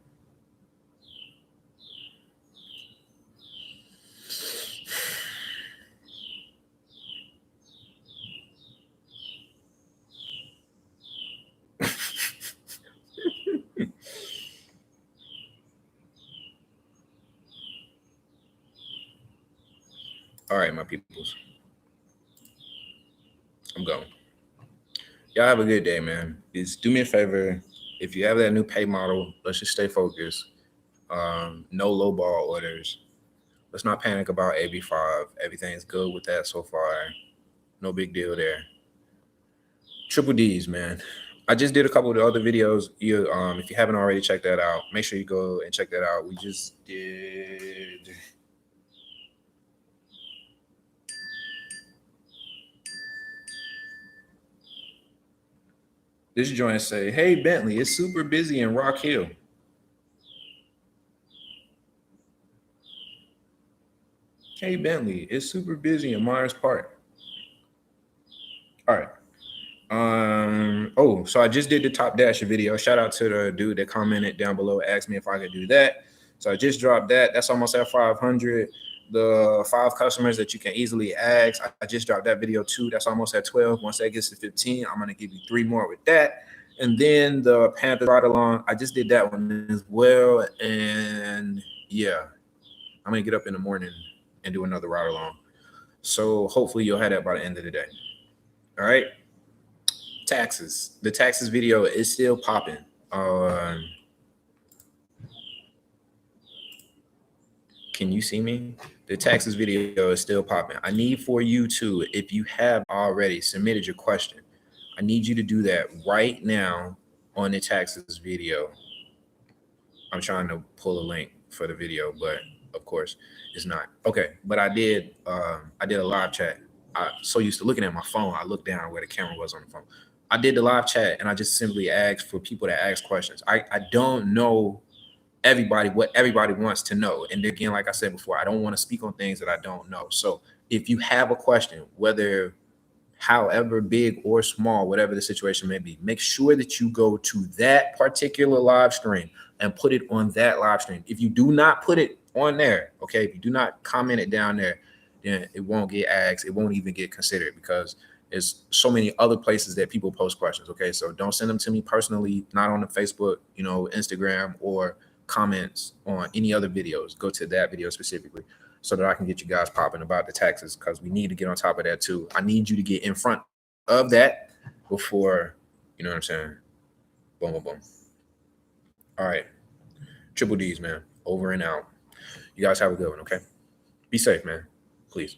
All right, my peoples. I'm going. Y'all have a good day, man. Just do me a favor. If you have that new pay model, let's just stay focused. No low ball orders. Let's not panic about AB5. Everything's good with that so far. No big deal there. Triple D's, man. I just did a couple of the other videos. If you haven't already checked that out, make sure you go and check that out. We just did. This joint say, "Hey Bentley, it's super busy in Rock Hill." Hey Bentley, it's super busy in Myers Park. All right. So I just did the Top Dash video. Shout out to the dude that commented down below, asked me if I could do that. So I just dropped that. That's almost at 500. The 5 customers that you can easily ask. I just dropped that video too. That's almost at 12. Once that gets to 15, I'm gonna give you 3 more with that. And then the Panther ride along, I just did that one as well. And yeah, I'm gonna get up in the morning and do another ride along. So hopefully you'll have that by the end of the day. All right. Taxes. The taxes video is still popping. Can you see me? The taxes video is still popping. I need for you to, if you have already submitted your question, I need you to do that right now on the taxes video. I'm trying to pull a link for the video, but of course it's not. Okay, but I did a live chat. I'm so used to looking at my phone, I looked down where the camera was on the phone. I did the live chat and I just simply asked for people to ask questions. I don't know what everybody wants to know. And again, like I said before, I don't want to speak on things that I don't know. So if you have a question, whether however big or small, whatever the situation may be, make sure that you go to that particular live stream and put it on that live stream. If you do not put it on there, okay, if you do not comment it down there, then it won't get asked. It won't even get considered because there's so many other places that people post questions. Okay, so don't send them to me personally, not on the Facebook, Instagram, or comments on any other videos. Go to that video specifically so that I can get you guys popping about the taxes, because we need to get on top of that too. I need you to get in front of that before, you know what I'm saying? Boom, boom, boom. All right. Triple D's, man. Over and out. You guys have a good one, okay? Be safe, man. Please.